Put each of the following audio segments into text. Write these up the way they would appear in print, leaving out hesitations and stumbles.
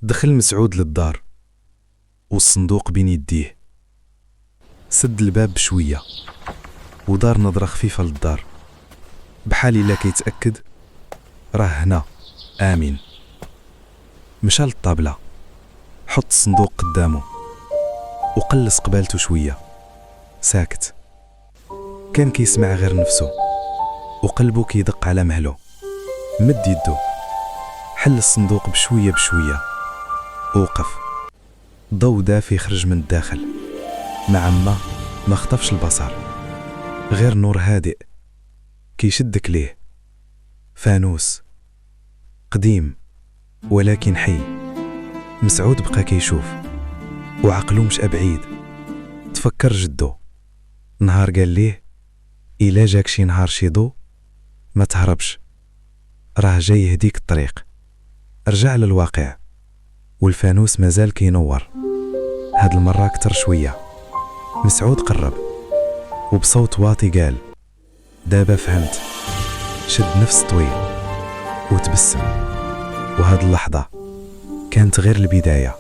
دخل مسعود للدار والصندوق بين يديه. سد الباب بشوية ودار نظرة خفيفة للدار بحال إلا كيتأكد راه هنا آمن. مشى للطابلة، حط الصندوق قدامه وقلص قبالته شوية. ساكت، كان كيسمع غير نفسه وقلبه كيدق على مهله. مد يدو، حل الصندوق بشوية بشوية، وقف. ضوء دافي خرج من الداخل، مع ما خطفش البصر، غير نور هادئ كيشدك ليه. فانوس قديم ولكن حي. مسعود بقى كيشوف وعقلو مشى بعيد. تفكر جدو، نهار قال ليه إلا جاك شي نهار شي ضو ما تهربش، راه جاي يهديك الطريق. رجع للواقع والفانوس مازال كينور، هاد المرة كتر شوية. مسعود قرب وبصوت واطي قال: دابا فهمت. شد نفس طويل وتبسم، وهاد اللحظة كانت غير البداية.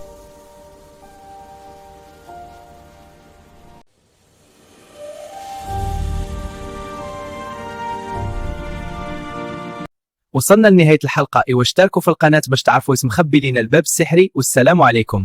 وصلنا لنهاية الحلقة. واشتركوا في القناة باش تعرفوا اسم مخبي لنا الباب السحري. والسلام عليكم.